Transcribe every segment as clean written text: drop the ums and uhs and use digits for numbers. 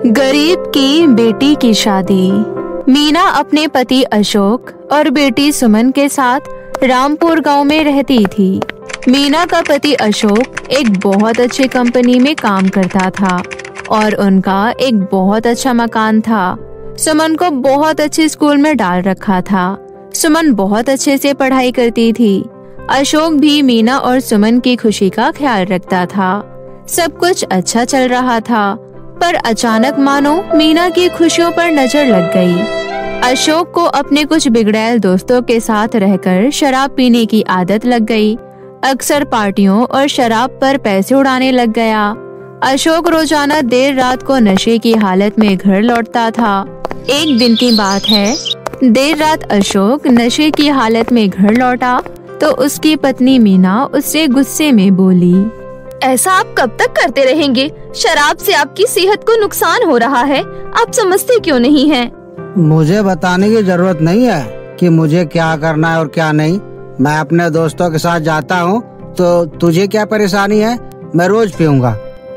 गरीब की बेटी की शादी। मीना अपने पति अशोक और बेटी सुमन के साथ रामपुर गांव में रहती थी। मीना का पति अशोक एक बहुत अच्छी कंपनी में काम करता था और उनका एक बहुत अच्छा मकान था। सुमन को बहुत अच्छे स्कूल में डाल रखा था। सुमन बहुत अच्छे से पढ़ाई करती थी। अशोक भी मीना और सुमन की खुशी का ख्याल रखता था। सब कुछ अच्छा चल रहा था, पर अचानक मानो मीना की खुशियों पर नजर लग गई। अशोक को अपने कुछ बिगड़ैल दोस्तों के साथ रहकर शराब पीने की आदत लग गई। अक्सर पार्टियों और शराब पर पैसे उड़ाने लग गया। अशोक रोजाना देर रात को नशे की हालत में घर लौटता था। एक दिन की बात है, देर रात अशोक नशे की हालत में घर लौटा तो उसकी पत्नी मीना उससे गुस्से में बोली, ऐसा आप कब तक करते रहेंगे? शराब से आपकी सेहत को नुकसान हो रहा है, आप समझते क्यों नहीं हैं? मुझे बताने की जरूरत नहीं है कि मुझे क्या करना है और क्या नहीं। मैं अपने दोस्तों के साथ जाता हूँ, तो तुझे क्या परेशानी है? मैं रोज पीऊंगा।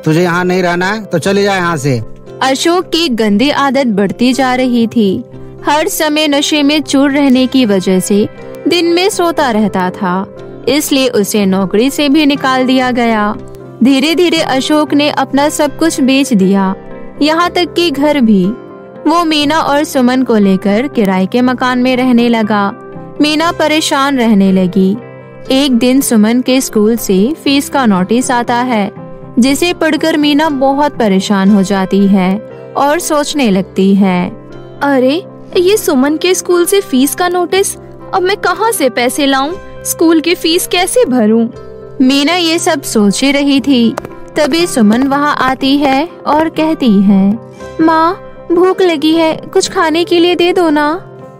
तुझे यहाँ नहीं रहना है तो चले जा यहाँ से। अशोक की गंदी आदत बढ़ती जा रही थी। हर समय नशे में चूर रहने की वजह से दिन में सोता रहता था, इसलिए उसे नौकरी से भी निकाल दिया गया। धीरे धीरे अशोक ने अपना सब कुछ बेच दिया, यहाँ तक कि घर भी। वो मीना और सुमन को लेकर किराए के मकान में रहने लगा। मीना परेशान रहने लगी। एक दिन सुमन के स्कूल से फीस का नोटिस आता है, जिसे पढ़कर मीना बहुत परेशान हो जाती है और सोचने लगती है, अरे ये सुमन के स्कूल से फीस का नोटिस, अब मैं कहाँ से पैसे लाऊं? स्कूल की फीस कैसे भरूं? मीना ये सब सोच ही रही थी, तभी सुमन वहाँ आती है और कहती है, माँ भूख लगी है, कुछ खाने के लिए दे दो ना।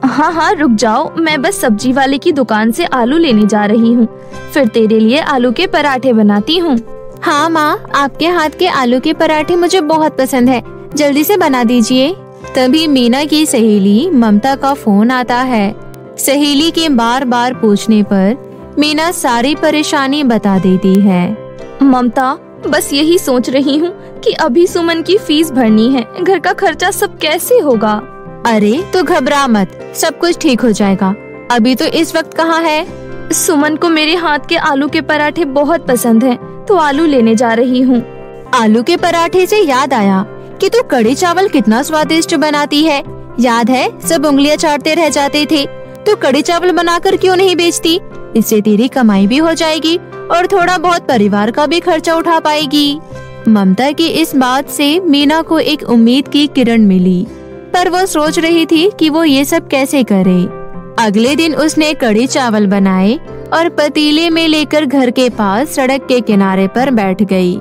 हाँ रुक जाओ, मैं बस सब्जी वाले की दुकान से आलू लेने जा रही हूँ, फिर तेरे लिए आलू के पराठे बनाती हूँ। हाँ माँ, आपके हाथ के आलू के पराठे मुझे बहुत पसंद है, जल्दी से बना दीजिए। तभी मीना की सहेली ममता का फोन आता है। सहेली के बार बार पूछने पर मीना सारी परेशानी बता देती है। ममता, बस यही सोच रही हूँ कि अभी सुमन की फीस भरनी है, घर का खर्चा सब कैसे होगा। अरे तो घबरा मत, सब कुछ ठीक हो जाएगा। अभी तो इस वक्त कहाँ है? सुमन को मेरे हाथ के आलू के पराठे बहुत पसंद हैं, तो आलू लेने जा रही हूँ। आलू के पराठे से याद आया कि तू कढ़ी चावल कितना स्वादिष्ट बनाती है। याद है, सब उंगलियां चाटते रह जाते थे। तू कढ़ी चावल बनाकर क्यों नहीं बेचती? इससे तेरी कमाई भी हो जाएगी और थोड़ा बहुत परिवार का भी खर्चा उठा पाएगी। ममता की इस बात से मीना को एक उम्मीद की किरण मिली, पर वो सोच रही थी कि वो ये सब कैसे करे। अगले दिन उसने कढ़ी चावल बनाए और पतीले में लेकर घर के पास सड़क के किनारे पर बैठ गई।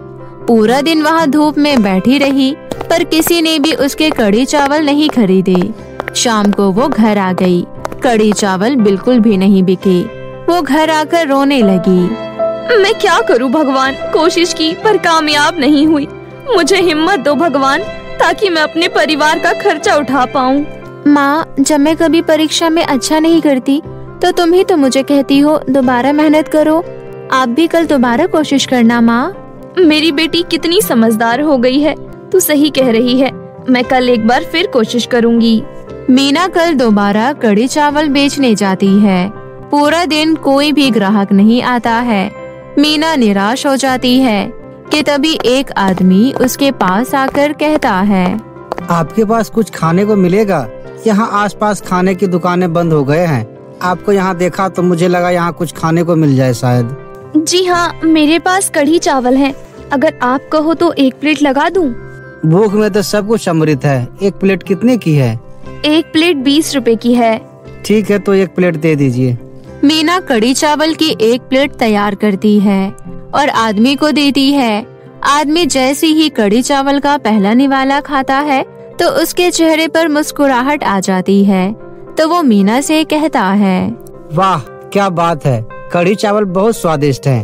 पूरा दिन वहाँ धूप में बैठी रही, पर किसी ने भी उसके कढ़ी चावल नहीं खरीदे। शाम को वो घर आ गई। कढ़ी चावल बिल्कुल भी नहीं बिके। वो घर आकर रोने लगी। मैं क्या करूं भगवान, कोशिश की पर कामयाब नहीं हुई। मुझे हिम्मत दो भगवान, ताकि मैं अपने परिवार का खर्चा उठा पाऊं। माँ, जब मैं कभी परीक्षा में अच्छा नहीं करती तो तुम ही तो मुझे कहती हो दोबारा मेहनत करो। आप भी कल दोबारा कोशिश करना माँ। मेरी बेटी कितनी समझदार हो गई है, तू सही कह रही है। मैं कल एक बार फिर कोशिश करूँगी। मीना कल दोबारा कढ़ी चावल बेचने जाती है। पूरा दिन कोई भी ग्राहक नहीं आता है। मीना निराश हो जाती है कि तभी एक आदमी उसके पास आकर कहता है, आपके पास कुछ खाने को मिलेगा? यहाँ आसपास खाने की दुकानें बंद हो गए हैं। आपको यहाँ देखा तो मुझे लगा यहाँ कुछ खाने को मिल जाए शायद। जी हाँ, मेरे पास कढ़ी चावल है, अगर आप कहो तो एक प्लेट लगा दूं। भूख में तो सब कुछ अमृत है। एक प्लेट कितने की है? एक प्लेट 20 रुपए की है। ठीक है, तो एक प्लेट दे दीजिए। मीना कढ़ी चावल की एक प्लेट तैयार करती है और आदमी को देती है। आदमी जैसे ही कढ़ी चावल का पहला निवाला खाता है तो उसके चेहरे पर मुस्कुराहट आ जाती है। तो वो मीना से कहता है, वाह क्या बात है, कढ़ी चावल बहुत स्वादिष्ट है।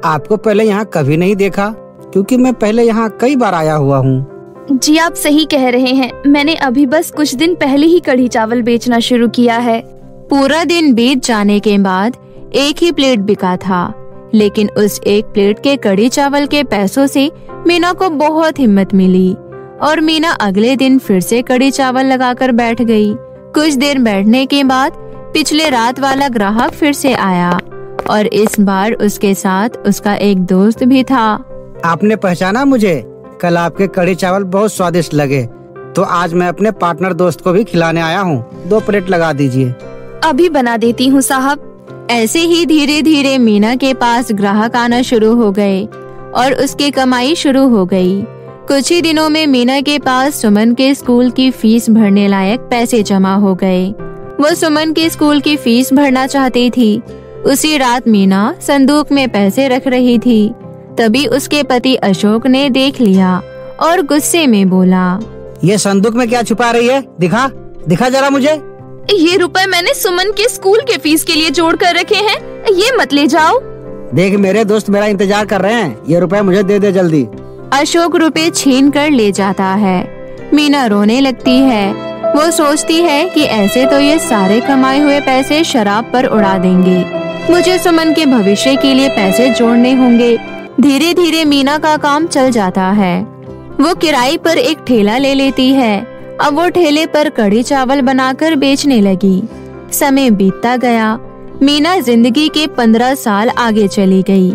आपको पहले यहाँ कभी नहीं देखा, क्योंकि मैं पहले यहाँ कई बार आया हुआ हूँ। जी आप सही कह रहे हैं, मैंने अभी बस कुछ दिन पहले ही कढ़ी चावल बेचना शुरू किया है। पूरा दिन बीत जाने के बाद एक ही प्लेट बिका था, लेकिन उस एक प्लेट के कढ़ी चावल के पैसों से मीना को बहुत हिम्मत मिली। और मीना अगले दिन फिर से कड़ी चावल लगाकर बैठ गई। कुछ देर बैठने के बाद पिछले रात वाला ग्राहक फिर से आया और इस बार उसके साथ उसका एक दोस्त भी था। आपने पहचाना मुझे? कल आपके कड़ी चावल बहुत स्वादिष्ट लगे, तो आज मैं अपने पार्टनर दोस्त को भी खिलाने आया हूँ। 2 प्लेट लगा दीजिए। अभी बना देती हूँ साहब। ऐसे ही धीरे धीरे मीना के पास ग्राहक आना शुरू हो गए और उसकी कमाई शुरू हो गई। कुछ ही दिनों में मीना के पास सुमन के स्कूल की फीस भरने लायक पैसे जमा हो गए। वो सुमन के स्कूल की फीस भरना चाहती थी। उसी रात मीना संदूक में पैसे रख रही थी। तभी उसके पति अशोक ने देख लिया और गुस्से में बोला, ये संदूक में क्या छुपा रही है? दिखा जरा मुझे। ये रुपए मैंने सुमन के स्कूल के फीस के लिए जोड़ कर रखे हैं, ये मत ले जाओ। देख, मेरे दोस्त मेरा इंतजार कर रहे हैं, ये रुपए मुझे दे दे जल्दी। अशोक रुपए छीन कर ले जाता है। मीना रोने लगती है। वो सोचती है कि ऐसे तो ये सारे कमाए हुए पैसे शराब पर उड़ा देंगे। मुझे सुमन के भविष्य के लिए पैसे जोड़ने होंगे। धीरे धीरे मीना का काम चल जाता है। वो किराए पर एक ठेला ले लेती है। अब वो ठेले पर कड़ी चावल बनाकर बेचने लगी। समय बीतता गया। मीना जिंदगी के 15 साल आगे चली गई।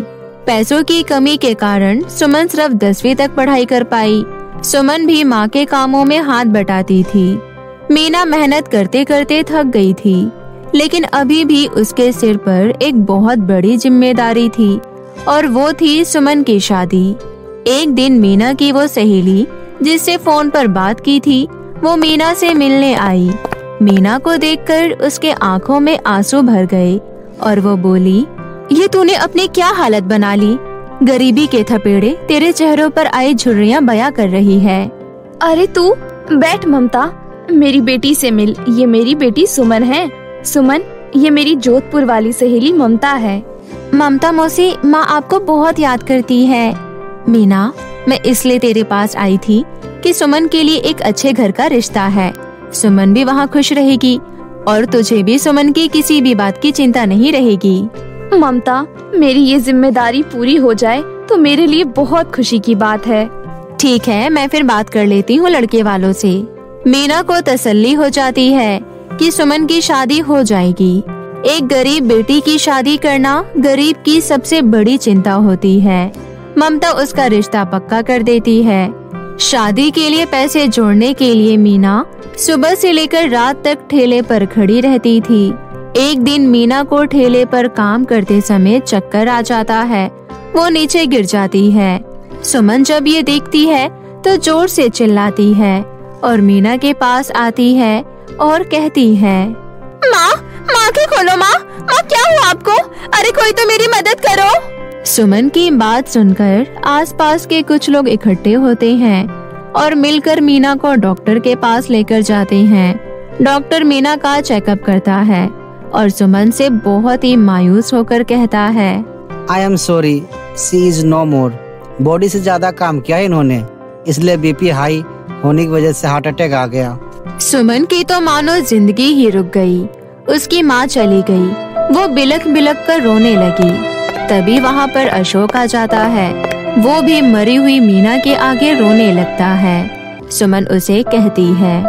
पैसों की कमी के कारण सुमन सिर्फ 10वीं तक पढ़ाई कर पाई। सुमन भी माँ के कामों में हाथ बटाती थी। मीना मेहनत करते करते थक गई थी, लेकिन अभी भी उसके सिर पर एक बहुत बड़ी जिम्मेदारी थी और वो थी सुमन की शादी। एक दिन मीना की वो सहेली जिससे फोन पर बात की थी, वो मीना से मिलने आई। मीना को देखकर उसके आंखों में आंसू भर गए और वो बोली, ये तूने अपनी क्या हालत बना ली? गरीबी के थपेड़े तेरे चेहरों पर आई झुर्रियां बयां कर रही है। अरे तू बैठ ममता, मेरी बेटी से मिल। ये मेरी बेटी सुमन है। सुमन, ये मेरी जोधपुर वाली सहेली ममता है। ममता मौसी, माँ आपको बहुत याद करती है। मीना, मैं इसलिए तेरे पास आई थी कि सुमन के लिए एक अच्छे घर का रिश्ता है। सुमन भी वहाँ खुश रहेगी और तुझे भी सुमन की किसी भी बात की चिंता नहीं रहेगी। ममता, मेरी ये जिम्मेदारी पूरी हो जाए तो मेरे लिए बहुत खुशी की बात है। ठीक है, मैं फिर बात कर लेती हूँ लड़के वालों से। मीना को तसल्ली हो जाती है कि सुमन की शादी हो जाएगी। एक गरीब बेटी की शादी करना गरीब की सबसे बड़ी चिंता होती है। ममता उसका रिश्ता पक्का कर देती है। शादी के लिए पैसे जोड़ने के लिए मीना सुबह से लेकर रात तक ठेले पर खड़ी रहती थी। एक दिन मीना को ठेले पर काम करते समय चक्कर आ जाता है। वो नीचे गिर जाती है। सुमन जब ये देखती है तो जोर से चिल्लाती है और मीना के पास आती है और कहती है, माँ, आंखें खोलो माँ, क्या हुआ आपको? अरे कोई तो मेरी मदद करो। सुमन की बात सुनकर आसपास के कुछ लोग इकट्ठे होते हैं और मिलकर मीना को डॉक्टर के पास लेकर जाते हैं। डॉक्टर मीना का चेकअप करता है और सुमन से बहुत ही मायूस होकर कहता है, I am sorry, she is no more. Body से ज्यादा काम किया इन्होंने, इसलिए बीपी हाई होने की वजह से हार्ट अटैक आ गया। सुमन की तो मानो जिंदगी ही रुक गई। उसकी माँ चली गई। वो बिलख बिलख कर रोने लगी। तभी वहाँ पर अशोक आ जाता है। वो भी मरी हुई मीना के आगे रोने लगता है। सुमन उसे कहती है,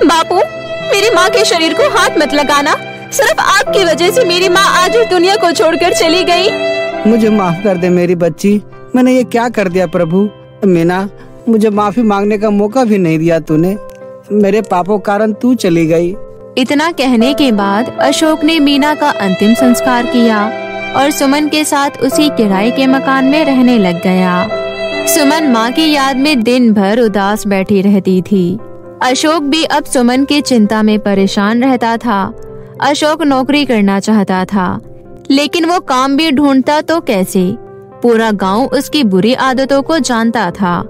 बापू, मेरी माँ के शरीर को हाथ मत लगाना। सिर्फ आपकी वजह से मेरी माँ आज इस दुनिया को छोड़कर चली गई। मुझे माफ कर दे मेरी बच्ची, मैंने ये क्या कर दिया प्रभु। मीना, मुझे माफी मांगने का मौका भी नहीं दिया तूने। मेरे पापों कारण तू चली गई। इतना कहने के बाद अशोक ने मीना का अंतिम संस्कार किया और सुमन के साथ उसी किराए के मकान में रहने लग गया। सुमन माँ की याद में दिन भर उदास बैठी रहती थी। अशोक भी अब सुमन की चिंता में परेशान रहता था। अशोक नौकरी करना चाहता था, लेकिन वो काम भी ढूंढता तो कैसे। पूरा गांव उसकी बुरी आदतों को जानता था,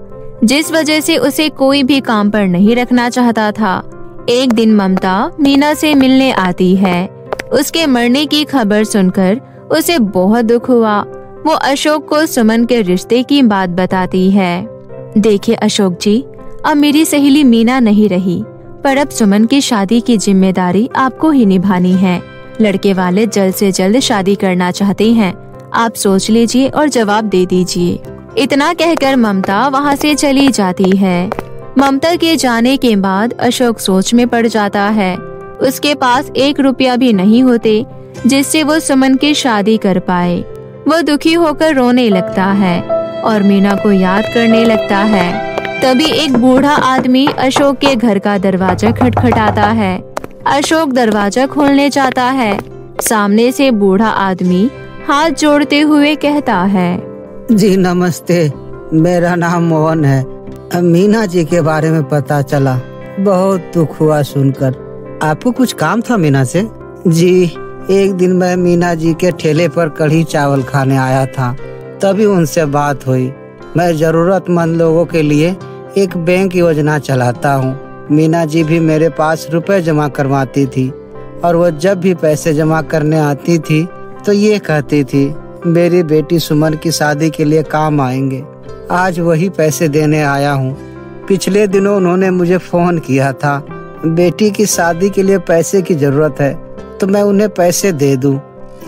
जिस वजह से उसे कोई भी काम पर नहीं रखना चाहता था। एक दिन ममता मीना से मिलने आती है। उसके मरने की खबर सुनकर उसे बहुत दुख हुआ। वो अशोक को सुमन के रिश्ते की बात बताती है। देखिए अशोक जी, अब मेरी सहेली मीना नहीं रही, पर अब सुमन की शादी की जिम्मेदारी आपको ही निभानी है। लड़के वाले जल्द से जल्द शादी करना चाहते हैं। आप सोच लीजिए और जवाब दे दीजिए। इतना कहकर ममता वहाँ से चली जाती है। ममता के जाने के बाद अशोक सोच में पड़ जाता है। उसके पास 1 रुपया भी नहीं होते जिससे वो सुमन की शादी कर पाए। वो दुखी होकर रोने लगता है और मीना को याद करने लगता है। तभी एक बूढ़ा आदमी अशोक के घर का दरवाजा खटखटाता है। अशोक दरवाजा खोलने जाता है। सामने से बूढ़ा आदमी हाथ जोड़ते हुए कहता है, जी नमस्ते, मेरा नाम मोहन है। मीना जी के बारे में पता चला, बहुत दुख हुआ सुनकर। आपको कुछ काम था मीना से? जी, एक दिन मैं मीना जी के ठेले पर कढ़ी चावल खाने आया था, तभी उनसे बात हुई। मैं जरूरतमंद लोगों के लिए एक बैंक योजना चलाता हूँ। मीना जी भी मेरे पास रुपए जमा करवाती थी और वो जब भी पैसे जमा करने आती थी तो ये कहती थी मेरी बेटी सुमन की शादी के लिए काम आएंगे। आज वही पैसे देने आया हूँ। पिछले दिनों उन्होंने मुझे फोन किया था, बेटी की शादी के लिए पैसे की जरूरत है तो मैं उन्हें पैसे दे दूं।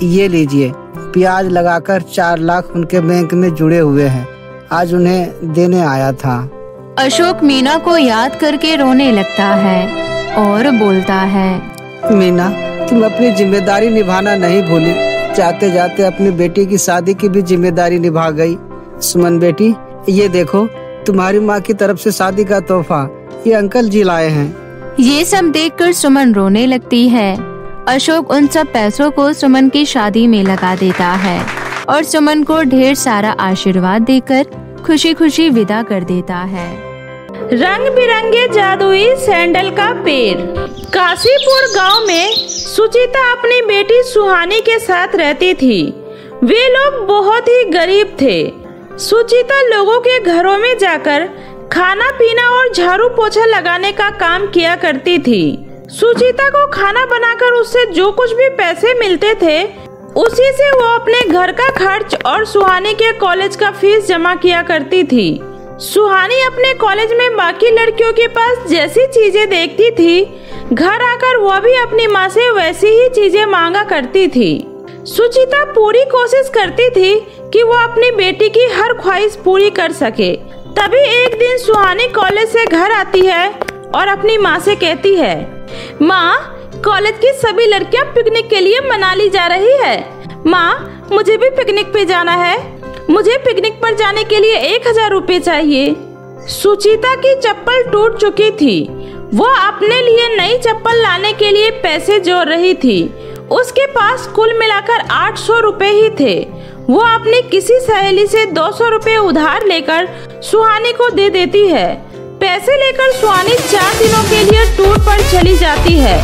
ये लीजिए, ब्याज लगाकर 4 लाख उनके बैंक में जुड़े हुए हैं। आज उन्हें देने आया था। अशोक मीना को याद करके रोने लगता है और बोलता है, मीना, तुम अपनी जिम्मेदारी निभाना नहीं भूली। जाते जाते अपनी बेटी की शादी की भी जिम्मेदारी निभा गई। सुमन बेटी, ये देखो तुम्हारी माँ की तरफ से शादी का तोहफा, ये अंकल जी लाए हैं। ये सब देखकर सुमन रोने लगती है। अशोक उन सब पैसों को सुमन की शादी में लगा देता है और सुमन को ढेर सारा आशीर्वाद देकर खुशी खुशी विदा कर देता है। रंग बिरंगे जादुई सैंडल का पेड़। काशीपुर गांव में सुचिता अपनी बेटी सुहानी के साथ रहती थी। वे लोग बहुत ही गरीब थे। सुचिता लोगों के घरों में जाकर खाना पीना और झाड़ू पोछा लगाने का काम किया करती थी। सुचिता को खाना बनाकर उससे जो कुछ भी पैसे मिलते थे उसी से वो अपने घर का खर्च और सुहानी के कॉलेज का फीस जमा किया करती थी। सुहानी अपने कॉलेज में बाकी लड़कियों के पास जैसी चीजें देखती थी, घर आकर वह भी अपनी माँ से वैसी ही चीजें मांगा करती थी। सुचिता पूरी कोशिश करती थी कि वो अपनी बेटी की हर ख्वाहिश पूरी कर सके। तभी एक दिन सुहानी कॉलेज से घर आती है और अपनी माँ से कहती है, माँ, कॉलेज की सभी लड़कियाँ पिकनिक के लिए मनाली जा रही है। माँ, मुझे भी पिकनिक पे जाना है। मुझे पिकनिक पर जाने के लिए 1000 रुपए चाहिए। सुचिता की चप्पल टूट चुकी थी। वो अपने लिए नई चप्पल लाने के लिए पैसे जोड़ रही थी। उसके पास कुल मिलाकर 800 रुपए ही थे। वो अपनी किसी सहेली से 200 रुपए उधार लेकर सुहानी को दे देती है। पैसे लेकर सुहानी 4 दिनों के लिए टूर पर चली जाती है।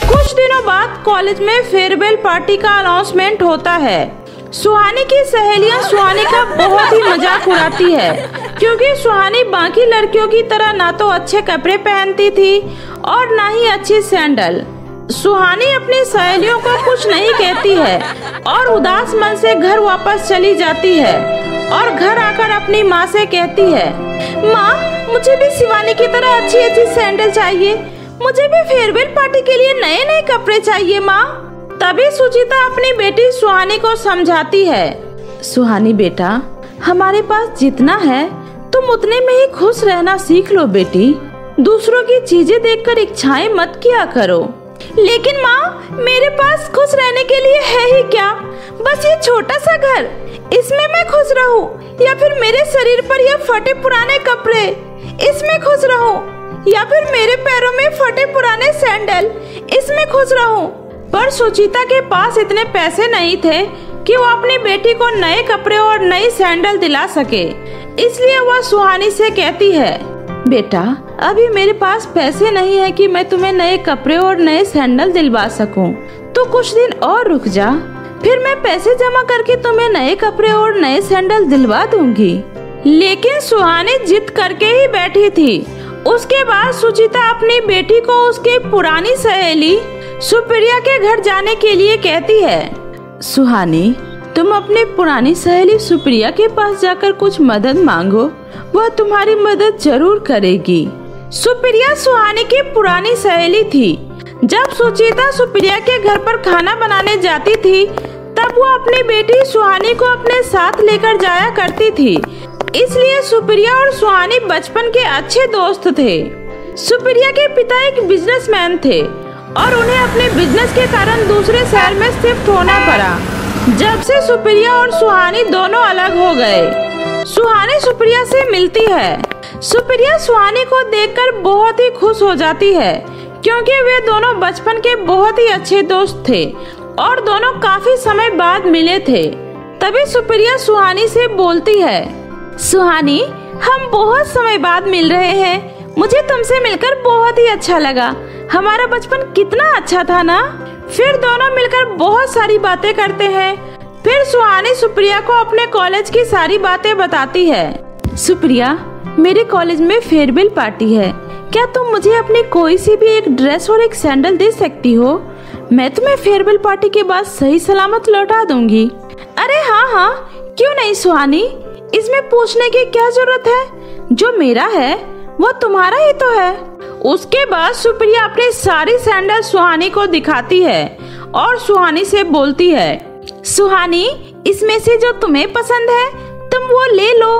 कुछ दिनों बाद कॉलेज में फेयरवेल पार्टी का अनाउंसमेंट होता है। सुहानी की सहेलियां सुहानी का बहुत ही मजाक उड़ाती है क्योंकि सुहानी बाकी लड़कियों की तरह ना तो अच्छे कपड़े पहनती थी और ना ही अच्छी सैंडल। सुहानी अपनी सहेलियों को कुछ नहीं कहती है और उदास मन से घर वापस चली जाती है और घर आकर अपनी माँ से कहती है, माँ, मुझे भी शिवानी की तरह अच्छी अच्छी सैंडल चाहिए। मुझे भी फेयरवेल पार्टी के लिए नए नए कपड़े चाहिए माँ। तभी सुचिता अपनी बेटी सुहानी को समझाती है, सुहानी बेटा, हमारे पास जितना है तुम उतने में ही खुश रहना सीख लो बेटी। दूसरों की चीजें देखकर इच्छाएं मत किया करो। लेकिन माँ, मेरे पास खुश रहने के लिए है ही क्या? बस ये छोटा सा घर, इसमें मैं खुश रहूं, या फिर मेरे शरीर पर ये फटे पुराने कपड़े, इसमें खुश रहूं, या फिर मेरे पैरों में फटे पुराने सैंडल, इसमें खुश रहूं। पर सुचिता के पास इतने पैसे नहीं थे कि वो अपनी बेटी को नए कपड़े और नई सैंडल दिला सके। इसलिए वह सुहानी से कहती है, बेटा, अभी मेरे पास पैसे नहीं है कि मैं तुम्हें नए कपड़े और नए सैंडल दिलवा सकूं। तो कुछ दिन और रुक जा, फिर मैं पैसे जमा करके तुम्हें नए कपड़े और नए सैंडल दिलवा दूंगी। लेकिन सुहानी जिद करके ही बैठी थी। उसके बाद सुचिता अपनी बेटी को उसके पुरानी सहेली सुप्रिया के घर जाने के लिए कहती है, सुहानी, तुम अपनी पुरानी सहेली सुप्रिया के पास जाकर कुछ मदद मांगो, वह तुम्हारी मदद जरूर करेगी। सुप्रिया सुहानी की पुरानी सहेली थी। जब सुचिता सुप्रिया के घर पर खाना बनाने जाती थी तब वो अपनी बेटी सुहानी को अपने साथ लेकर जाया करती थी। इसलिए सुप्रिया और सुहानी बचपन के अच्छे दोस्त थे। सुप्रिया के पिता एक बिजनेसमैन थे और उन्हें अपने बिजनेस के कारण दूसरे शहर में शिफ्ट होना पड़ा। जब से सुप्रिया और सुहानी दोनों अलग हो गए, सुहानी सुप्रिया से मिलती है। सुप्रिया सुहानी को देखकर बहुत ही खुश हो जाती है क्योंकि वे दोनों बचपन के बहुत ही अच्छे दोस्त थे और दोनों काफी समय बाद मिले थे। तभी सुप्रिया सुहानी से बोलती है, सुहानी, हम बहुत समय बाद मिल रहे हैं। मुझे तुमसे मिलकर बहुत ही अच्छा लगा। हमारा बचपन कितना अच्छा था ना। फिर दोनों मिलकर बहुत सारी बातें करते हैं। फिर सुहानी सुप्रिया को अपने कॉलेज की सारी बातें बताती है। सुप्रिया, मेरे कॉलेज में फेयरवेल पार्टी है। क्या तुम मुझे अपनी कोई सी भी एक ड्रेस और एक सैंडल दे सकती हो? मैं तुम्हें फेयरवेल पार्टी के बाद सही सलामत लौटा दूंगी। अरे हाँ, क्यों नहीं सुहानी, इसमें पूछने की क्या जरूरत है। जो मेरा है वो तुम्हारा ही तो है। उसके बाद सुप्रिया अपनी सारी सैंडल सुहानी को दिखाती है और सुहानी से बोलती है, सुहानी, इसमें से जो तुम्हें पसंद है तुम वो ले लो।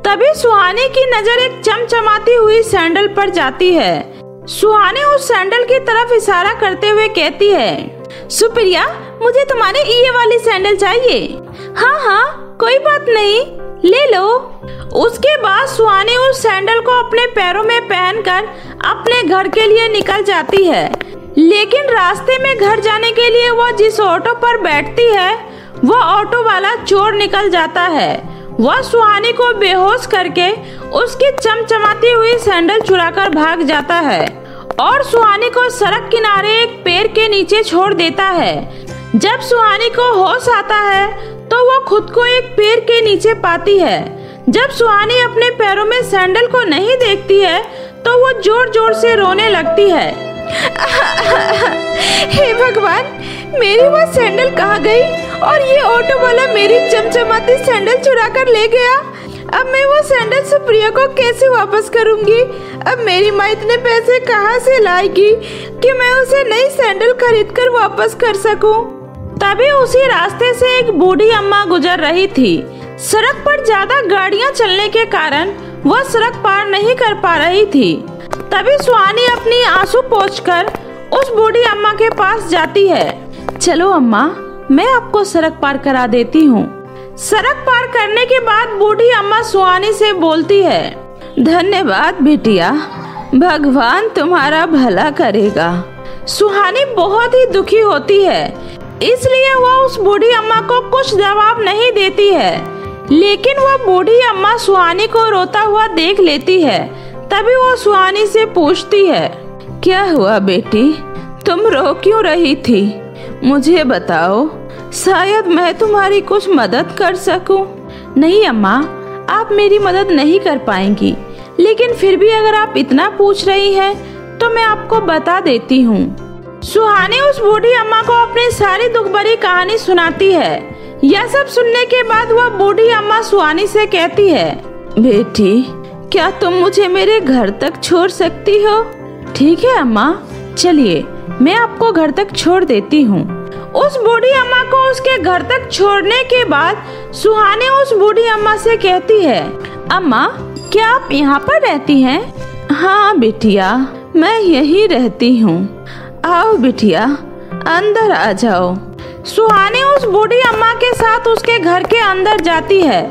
तभी सुहानी की नजर एक चमचमाती हुई सैंडल पर जाती है। सुहानी उस सैंडल की तरफ इशारा करते हुए कहती है, सुप्रिया, मुझे तुम्हारी ये वाली सैंडल चाहिए। हाँ, कोई बात नहीं, ले लो। उसके बाद सुहानी उस सैंडल को अपने पैरों में पहनकर अपने घर के लिए निकल जाती है। लेकिन रास्ते में घर जाने के लिए वो जिस ऑटो पर बैठती है वो ऑटो वाला चोर निकल जाता है। वह सुहानी को बेहोश करके उसकी चमचमाती हुई सैंडल चुराकर भाग जाता है और सुहानी को सड़क किनारे एक पेड़ के नीचे छोड़ देता है। जब सुहानी को होश आता है तो वो खुद को एक पेड़ के नीचे पाती है। जब सुहानी अपने पैरों में सैंडल को नहीं देखती है तो वो जोर जोर से रोने लगती है। हे भगवान, मेरी वो सैंडल कहाँ गई और ये ऑटो वाला मेरी चमचमाती सैंडल चुरा कर ले गया। अब मैं वो सैंडल सुप्रिया को कैसे वापस करूंगी? अब मेरी माँ इतने पैसे कहाँ से लाएगी कि मैं उसे नई सैंडल खरीद कर वापस कर सकूं? तभी उसी रास्ते से एक बूढ़ी अम्मा गुजर रही थी। सड़क पर ज्यादा गाड़ियां चलने के कारण वह सड़क पार नहीं कर पा रही थी। तभी सुहानी अपनी आंसू पोंछकर उस बूढ़ी अम्मा के पास जाती है। चलो अम्मा, मैं आपको सड़क पार करा देती हूँ। सड़क पार करने के बाद बूढ़ी अम्मा सुहानी से बोलती है, धन्यवाद बिटिया, भगवान तुम्हारा भला करेगा। सुहानी बहुत ही दुखी होती है, इसलिए वह उस बूढ़ी अम्मा को कुछ जवाब नहीं देती है। लेकिन वह बूढ़ी अम्मा सुहानी को रोता हुआ देख लेती है। तभी वो सुहानी से पूछती है, क्या हुआ बेटी, तुम रो क्यों रही थी? मुझे बताओ, शायद मैं तुम्हारी कुछ मदद कर सकूं। नहीं अम्मा, आप मेरी मदद नहीं कर पाएंगी, लेकिन फिर भी अगर आप इतना पूछ रही हैं तो मैं आपको बता देती हूँ। सुहानी उस बूढ़ी अम्मा को अपनी सारी दुख भरी कहानी सुनाती है। यह सब सुनने के बाद वह बूढ़ी अम्मा सुहानी से कहती है, बेटी, क्या तुम मुझे मेरे घर तक छोड़ सकती हो? ठीक है अम्मा, चलिए मैं आपको घर तक छोड़ देती हूँ। उस बूढ़ी अम्मा को उसके घर तक छोड़ने के बाद सुहानी उस बूढ़ी अम्मा से कहती है, अम्मा, क्या आप यहाँ पर रहती हैं? हाँ बिटिया, मैं यहीं रहती हूँ। आओ बिटिया, अंदर आ जाओ। सुहानी उस बूढ़ी अम्मा के साथ उसके घर के अंदर जाती है।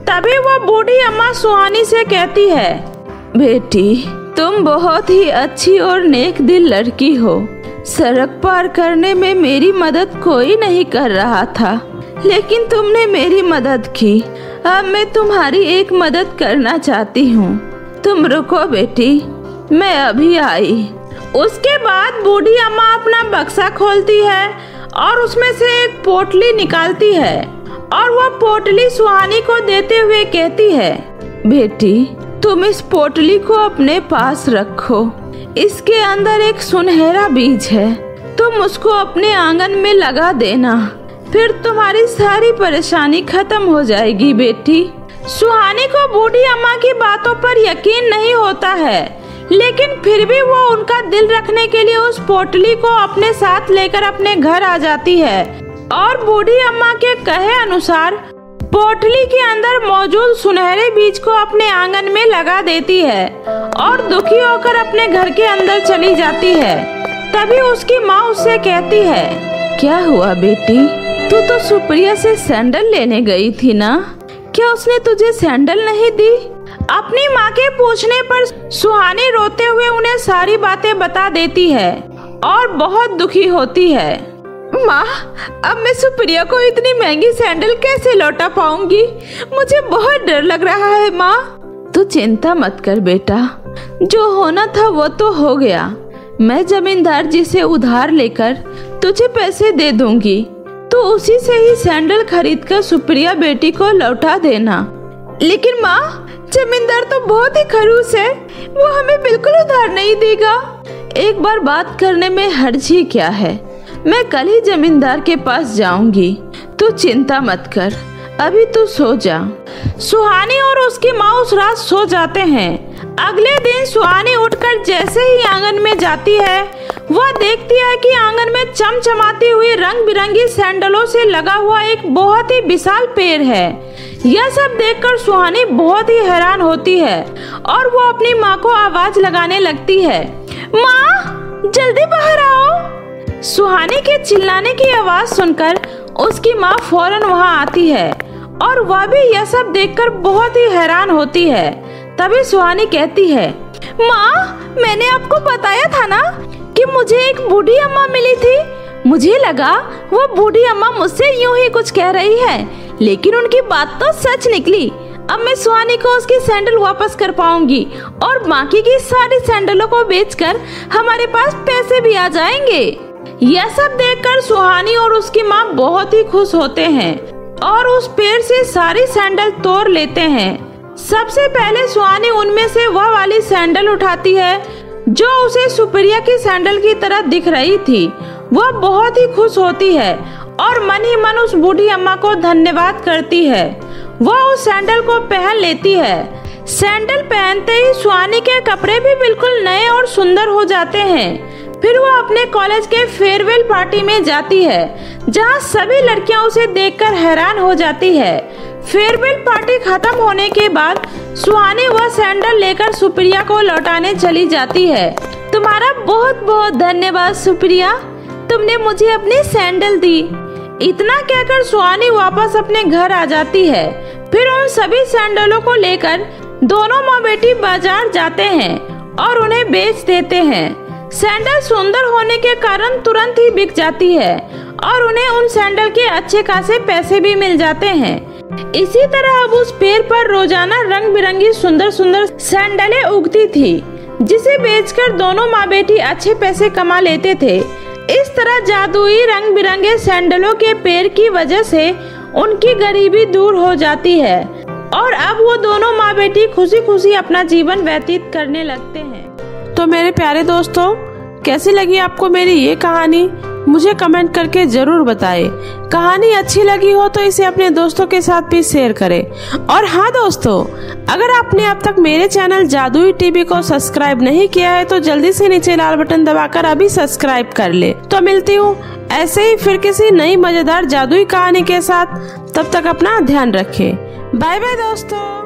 तभी वह बूढ़ी अम्मा सुहानी से कहती है, बेटी, तुम बहुत ही अच्छी और नेक दिल लड़की हो। सड़क पार करने में मेरी मदद कोई नहीं कर रहा था, लेकिन तुमने मेरी मदद की। अब मैं तुम्हारी एक मदद करना चाहती हूँ। तुम रुको बेटी, मैं अभी आई। उसके बाद बूढ़ी अम्मा अपना बक्सा खोलती है और उसमें से एक पोटली निकालती है और वह पोटली सुहानी को देते हुए कहती है, बेटी, तुम इस पोटली को अपने पास रखो। इसके अंदर एक सुनहरा बीज है, तुम उसको अपने आंगन में लगा देना, फिर तुम्हारी सारी परेशानी खत्म हो जाएगी बेटी। सुहानी को बूढ़ी अम्मा की बातों पर यकीन नहीं होता है, लेकिन फिर भी वो उनका दिल रखने के लिए उस पोटली को अपने साथ लेकर अपने घर आ जाती है और बूढ़ी अम्मा के कहे अनुसार पोटली के अंदर मौजूद सुनहरे बीज को अपने आंगन में लगा देती है और दुखी होकर अपने घर के अंदर चली जाती है। तभी उसकी माँ उससे कहती है, क्या हुआ बेटी, तू तो सुप्रिया से सैंडल लेने गई थी ना, क्या उसने तुझे सैंडल नहीं दी? अपनी माँ के पूछने पर सुहानी रोते हुए उन्हें सारी बातें बता देती है और बहुत दुखी होती है। माँ, अब मैं सुप्रिया को इतनी महंगी सैंडल कैसे लौटा पाऊंगी? मुझे बहुत डर लग रहा है माँ। तू चिंता मत कर बेटा, जो होना था वो तो हो गया। मैं जमींदार जी से उधार लेकर तुझे पैसे दे दूंगी, तो उसी से ही सैंडल खरीद कर सुप्रिया बेटी को लौटा देना। लेकिन माँ, जमींदार तो बहुत ही खड़ूस है, वो हमें बिल्कुल उधार नहीं देगा। एक बार बात करने में हर्ज ही क्या है, मैं कल ही जमींदार के पास जाऊंगी, तू चिंता मत कर, अभी तू सो जा। सुहानी और उसकी माँ उस रात सो जाते हैं। अगले दिन सुहानी उठकर जैसे ही आंगन में जाती है, वह देखती है कि आंगन में चमचमाती हुई रंग बिरंगी सैंडलों से लगा हुआ एक बहुत ही विशाल पेड़ है। यह सब देखकर सुहानी बहुत ही हैरान होती है और वो अपनी माँ को आवाज लगाने लगती है, माँ जल्दी बाहर आओ। सुहानी के चिल्लाने की आवाज सुनकर उसकी माँ फौरन वहाँ आती है और वह भी यह सब देखकर बहुत ही हैरान होती है। तभी सुहानी कहती है, माँ, मैंने आपको बताया था ना कि मुझे एक बूढ़ी अम्मा मिली थी। मुझे लगा वो बूढ़ी अम्मा मुझसे यूं ही कुछ कह रही है, लेकिन उनकी बात तो सच निकली। अब मैं सुहानी को उसकी सैंडल वापस कर पाऊंगी और बाकी की सारी सैंडलों को बेचकर हमारे पास पैसे भी आ जाएंगे। यह सब देखकर सुहानी और उसकी माँ बहुत ही खुश होते हैं और उस पेड़ से सारी सैंडल तोड़ लेते हैं। सबसे पहले सुहानी उनमें से वह वाली सैंडल उठाती है जो उसे सुप्रिया की सैंडल की तरह दिख रही थी। वह बहुत ही खुश होती है और मन ही मन उस बूढ़ी अम्मा को धन्यवाद करती है। वह उस सैंडल को पहन लेती है। सैंडल पहनते ही सुहानी के कपड़े भी बिल्कुल नए और सुंदर हो जाते हैं। फिर वह अपने कॉलेज के फेयरवेल पार्टी में जाती है, जहां सभी लड़कियां उसे देखकर हैरान हो जाती है। फेयरवेल पार्टी खत्म होने के बाद सुहानी वह सैंडल लेकर सुप्रिया को लौटाने चली जाती है। तुम्हारा बहुत बहुत धन्यवाद सुप्रिया, तुमने मुझे अपनी सैंडल दी। इतना कहकर सुहानी वापस अपने घर आ जाती है। फिर उन सभी सैंडलों को लेकर दोनों माँ बेटी बाजार जाते हैं और उन्हें बेच देते हैं। सैंडल सुंदर होने के कारण तुरंत ही बिक जाती है और उन्हें उन सैंडल के अच्छे खासे पैसे भी मिल जाते हैं। इसी तरह अब उस पेड़ पर रोजाना रंग बिरंगी सुंदर सुंदर सैंडलें उगती थी, जिसे बेचकर दोनों माँ बेटी अच्छे पैसे कमा लेते थे। इस तरह जादुई रंग बिरंगे सैंडलों के पेड़ की वजह से उनकी गरीबी दूर हो जाती है और अब वो दोनों माँ बेटी खुशी खुशी अपना जीवन व्यतीत करने लगते हैं। तो मेरे प्यारे दोस्तों, कैसी लगी आपको मेरी ये कहानी? मुझे कमेंट करके जरूर बताएं। कहानी अच्छी लगी हो तो इसे अपने दोस्तों के साथ भी शेयर करें। और हाँ दोस्तों, अगर आपने अब तक मेरे चैनल जादुई टीवी को सब्सक्राइब नहीं किया है तो जल्दी से नीचे लाल बटन दबाकर अभी सब्सक्राइब कर ले। तो मिलती हूँ ऐसे ही फिर किसी नई मजेदार जादुई कहानी के साथ। तब तक अपना ध्यान रखें। बाय बाय दोस्तों।